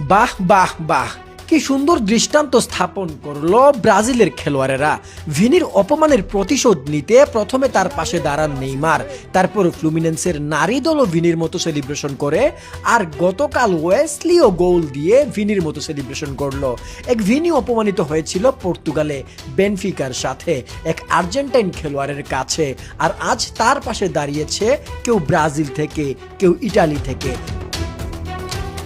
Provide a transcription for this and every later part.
বাহ বাহ বাহ, কি সুন্দর দৃষ্টান্ত স্থাপন করলো ব্রাজিলের খেলোয়াড়েরা। ভিনির অপমানের প্রতিশোধ নিতে প্রথমে তার পাশে দাঁড়ান নেইমার, তারপর ফ্লুমিনেন্সের নারী দলও ভিনির মতো সেলিব্রেশন করে, আর গতকাল ওয়েসলিও গোল দিয়ে ভিনির মতো সেলিব্রেশন করলো। এক ভিনি অপমানিত হয়েছিল পর্তুগালে বেনফিকার সাথে এক আর্জেন্টাইন খেলোয়াড়ের কাছে, আর আজ তার পাশে দাঁড়িয়েছে কেউ ব্রাজিল থেকে, কেউ ইটালি থেকে।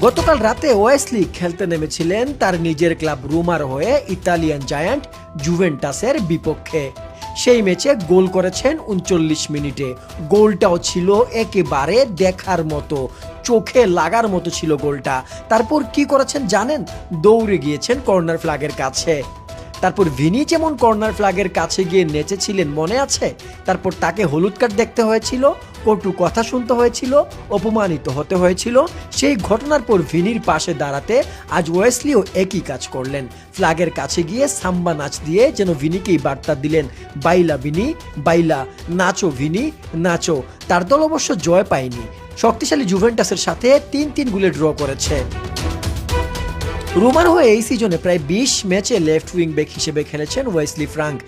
গতকাল রাতে ওয়েসলি খেলতে নেমেছিলেন তার নিজের ক্লাব রোমার হয়ে ইতালিয়ান জায়ান্ট জুভেন্টাসের বিপক্ষে। সেই ম্যাচে গোল করেছেন 39 মিনিটে। গোলটাও ছিল একেবারে দেখার মতো, চোখে লাগার মতো ছিল গোলটা। তারপর কি করেছেন জানেন? দৌড়ে গিয়েছেন কর্নার ফ্ল্যাগের কাছে। তারপর ভিনি যেমন কর্নার ফ্ল্যাগের কাছে গিয়ে নেচেছিলেন, মনে আছে? তারপর তাকে হলুদ কার্ড দেখতে হয়েছিল, কটু কথা শুনতে হয়েছিল, অপমানিত হতে হয়েছিল। সেই ঘটনার পর ভিনির পাশে দাঁড়াতে আজ ওয়েসলিও একই কাজ করলেন। ফ্ল্যাগের কাছে গিয়ে সাম্বা নাচ দিয়ে যেন ভিনিকেই বার্তা দিলেন, বাইলা ভিনি বাইলা, নাচো ভিনি নাচো। তার দল অবশ্য জয় পায়নি, শক্তিশালী জুভেন্টাসের সাথে 3-3 গোলে ড্র করেছে। রোমার হয়ে এই সিজনে প্রায় 20 ম্যাচে লেফট উইং ব্যাক হিসেবে খেলেছেন Wesley Frank.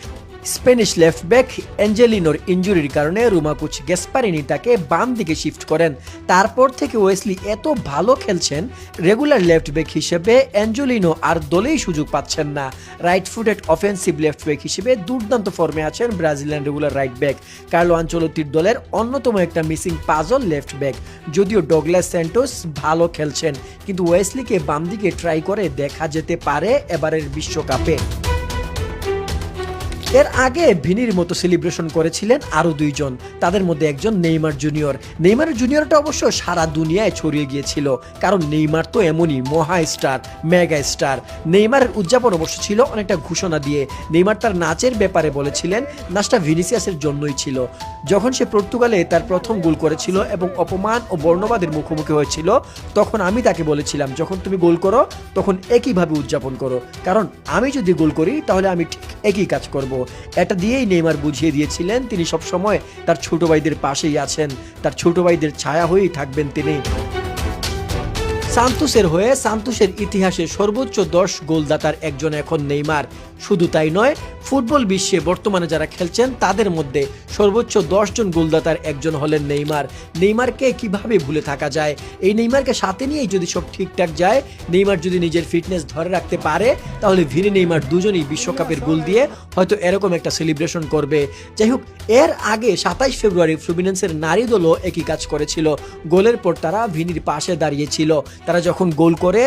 Spanish left back অ্যাঞ্জেলিনোর ইনজুরির কারণে রোমা কোচ গ্যাসপারিনি তাকে বাম দিকে শিফট করেন। তারপর থেকে ওয়েসলি এত ভালো খেলছেন, রেগুলার লেফট ব্যাক হিসেবে অ্যাঞ্জেলিনো আর দলেই সুযোগ পাচ্ছেন না। Right footed offensive left back হিসেবে দুর্দান্ত ফর্মে আছেন Brazilian regular right back Carlo আনচেলত্তির দলের অন্যতম একটা মিসিং পাজল লেফট ব্যাক। যদিও ডগলাস স্যান্টোস ভালো খেলছেন, কিন্তু ওয়েসলিকে বাম দিকে ট্রাই করে দেখা যেতে পারে এবারের বিশ্বকাপে। এর আগে ভিনির মতো সেলিব্রেশন করেছিলেন আরো দুইজন, তাদের মধ্যে একজন নেইমার জুনিয়র। নেইমার জুনিয়রটা অবশ্য সারা দুনিয়ায় ছড়িয়ে গিয়েছিল, কারণ নেইমার তো এমনই মহা স্টার, মেগা স্টার। নেইমারের উদযাপন অবশ্য ছিল অনেকটা ঘোষণা দিয়ে। নেইমার তার নাচের ব্যাপারে বলেছিলেন নাচটা ভিনিসিয়াসের জন্যই ছিল। যখন সে পর্তুগালে তার প্রথম গোল করেছিল এবং অপমান ও বর্ণবাদের মুখোমুখি হয়েছিল, তখন আমি তাকে বলেছিলাম, যখন তুমি গোল করো তখন একইভাবে উদযাপন করো, কারণ আমি যদি গোল করি তাহলে আমি ঠিক একই কাজ করব। এটা দিয়েই নেইমার বুঝিয়ে দিয়েছিলেন তিনি সবসময় তার ছোট ভাইদের পাশেই আছেন, তার ছোট ভাইদের ছায়া হয়েই থাকবেন তিনি। সান্তোসের হয়ে সান্তোসের ইতিহাসে সর্বোচ্চ 10 গোলদাতার একজন এখন নেইমার। শুধু তাই নয়, ফুটবল বিশ্বে বর্তমানে যারা খেলছেন তাদের মধ্যে সর্বোচ্চ 10 জন গোলদাতার একজন হলেন নেইমার। নেইমারকে কিভাবে ভুলে থাকা যায়? এই নেইমারকে সাথে নিয়েই যদি সব ঠিকঠাক যায়, নেইমার যদি নিজের ফিটনেস ধরে রাখতে পারে, তাহলে ভিনি নেইমার দুজনই বিশ্বকাপের গোল দিয়ে হয়তো এরকম একটা সেলিব্রেশন করবে। যাই হোক, এর আগে 27 ফেব্রুয়ারি ফ্লুমিনেন্সের নারী দলও একই কাজ করেছিল। গোলের পর তারা ভিনির পাশে দাঁড়িয়েছিল। তারা যখন গোল করে